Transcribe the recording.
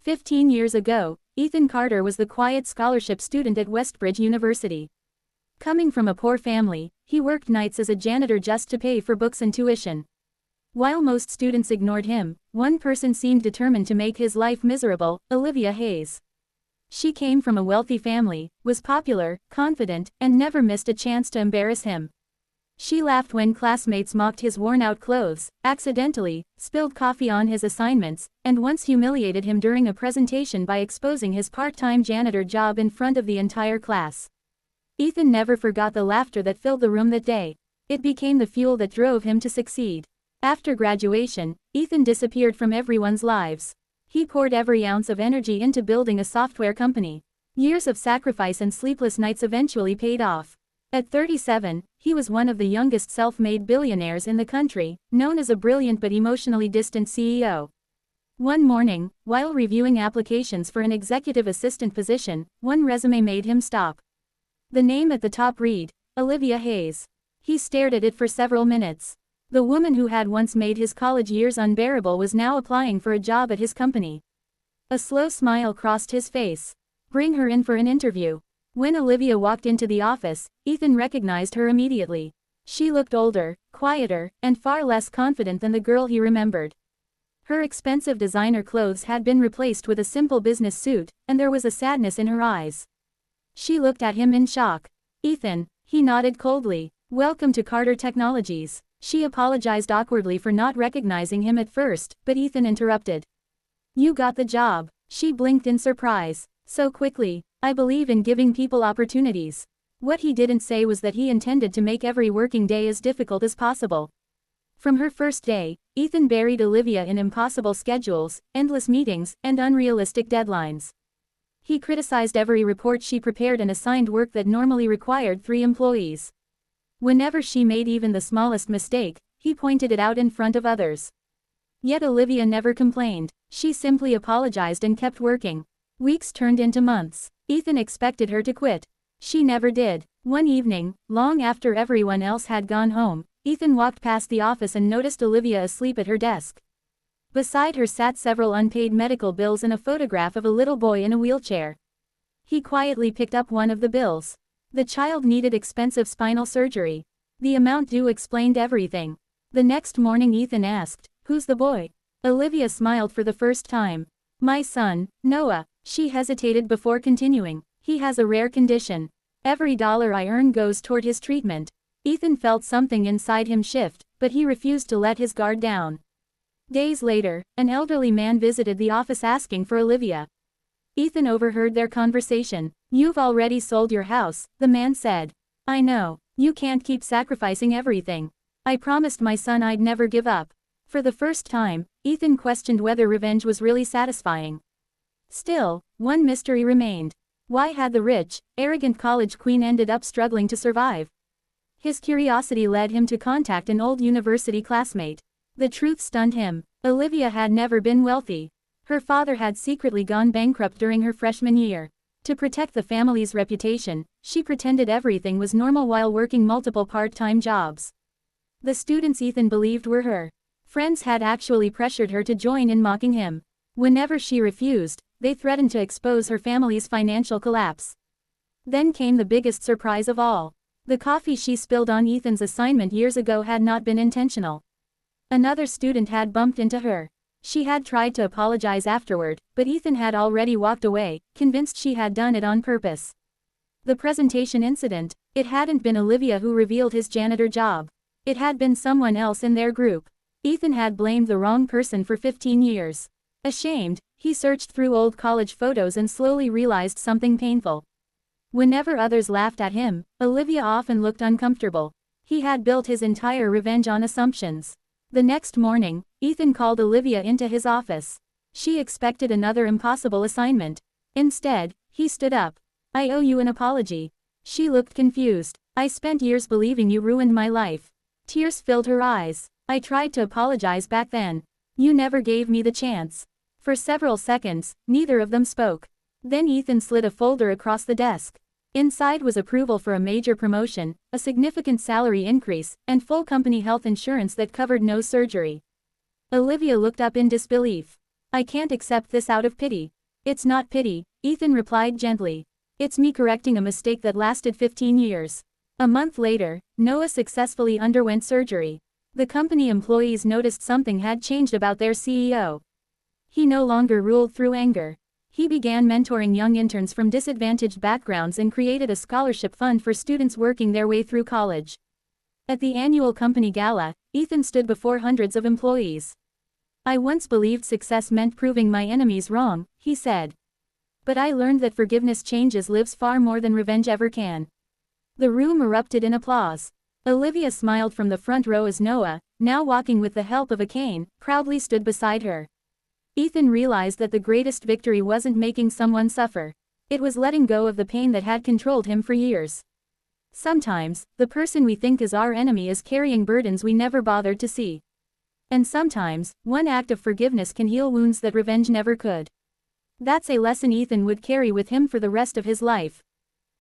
15 years ago, Ethan Carter was the quiet scholarship student at Westbridge University. Coming from a poor family, he worked nights as a janitor just to pay for books and tuition. While most students ignored him, one person seemed determined to make his life miserable: Olivia Hayes. She came from a wealthy family, was popular, confident, and never missed a chance to embarrass him. She laughed when classmates mocked his worn-out clothes, accidentally spilled coffee on his assignments, and once humiliated him during a presentation by exposing his part-time janitor job in front of the entire class. Ethan never forgot the laughter that filled the room that day. It became the fuel that drove him to succeed. After graduation, Ethan disappeared from everyone's lives. He poured every ounce of energy into building a software company. Years of sacrifice and sleepless nights eventually paid off. At 37, he was one of the youngest self-made billionaires in the country, known as a brilliant but emotionally distant CEO. One morning, while reviewing applications for an executive assistant position, one resume made him stop. The name at the top read, Olivia Hayes. He stared at it for several minutes. The woman who had once made his college years unbearable was now applying for a job at his company. A slow smile crossed his face. Bring her in for an interview. When Olivia walked into the office, Ethan recognized her immediately. She looked older, quieter, and far less confident than the girl he remembered. Her expensive designer clothes had been replaced with a simple business suit, and there was a sadness in her eyes. She looked at him in shock. Ethan, he nodded coldly. Welcome to Carter Technologies. She apologized awkwardly for not recognizing him at first, but Ethan interrupted. You got the job. She blinked in surprise. So quickly. I believe in giving people opportunities. What he didn't say was that he intended to make every working day as difficult as possible. From her first day, Ethan buried Olivia in impossible schedules, endless meetings, and unrealistic deadlines. He criticized every report she prepared and assigned work that normally required 3 employees. Whenever she made even the smallest mistake, he pointed it out in front of others. Yet Olivia never complained. She simply apologized and kept working. Weeks turned into months. Ethan expected her to quit. She never did. One evening, long after everyone else had gone home, Ethan walked past the office and noticed Olivia asleep at her desk. Beside her sat several unpaid medical bills and a photograph of a little boy in a wheelchair. He quietly picked up one of the bills. The child needed expensive spinal surgery. The amount due explained everything. The next morning Ethan asked, "Who's the boy?" Olivia smiled for the first time. "My son, Noah." She hesitated before continuing. "He has a rare condition. Every dollar I earn goes toward his treatment." Ethan felt something inside him shift, but he refused to let his guard down. Days later, an elderly man visited the office asking for Olivia. Ethan overheard their conversation. "You've already sold your house," the man said. "I know. You can't keep sacrificing everything. I promised my son I'd never give up." For the first time, Ethan questioned whether revenge was really satisfying. Still, one mystery remained. Why had the rich, arrogant college queen ended up struggling to survive? His curiosity led him to contact an old university classmate. The truth stunned him. Olivia had never been wealthy. Her father had secretly gone bankrupt during her freshman year. To protect the family's reputation, she pretended everything was normal while working multiple part-time jobs. The students Ethan believed were her friends had actually pressured her to join in mocking him. Whenever she refused, they threatened to expose her family's financial collapse. Then came the biggest surprise of all. The coffee she spilled on Ethan's assignment years ago had not been intentional. Another student had bumped into her. She had tried to apologize afterward, but Ethan had already walked away, convinced she had done it on purpose. The presentation incident. It hadn't been Olivia who revealed his janitor job. It had been someone else in their group. Ethan had blamed the wrong person for 15 years. Ashamed, he searched through old college photos and slowly realized something painful. Whenever others laughed at him, Olivia often looked uncomfortable. He had built his entire revenge on assumptions. The next morning, Ethan called Olivia into his office. She expected another impossible assignment. Instead, he stood up. "I owe you an apology." She looked confused. "I spent years believing you ruined my life." Tears filled her eyes. "I tried to apologize back then. You never gave me the chance." For several seconds, neither of them spoke. Then Ethan slid a folder across the desk. Inside was approval for a major promotion, a significant salary increase, and full company health insurance that covered no surgery. Olivia looked up in disbelief. I can't accept this out of pity. It's not pity, Ethan replied gently. It's me correcting a mistake that lasted 15 years. A month later, Noah successfully underwent surgery. The company employees noticed something had changed about their CEO. He no longer ruled through anger. He began mentoring young interns from disadvantaged backgrounds and created a scholarship fund for students working their way through college. At the annual company gala, Ethan stood before hundreds of employees. I once believed success meant proving my enemies wrong, he said. But I learned that forgiveness changes lives far more than revenge ever can. The room erupted in applause. Olivia smiled from the front row as Noah, now walking with the help of a cane, proudly stood beside her. Ethan realized that the greatest victory wasn't making someone suffer. It was letting go of the pain that had controlled him for years. Sometimes, the person we think is our enemy is carrying burdens we never bothered to see. And sometimes, one act of forgiveness can heal wounds that revenge never could. That's a lesson Ethan would carry with him for the rest of his life.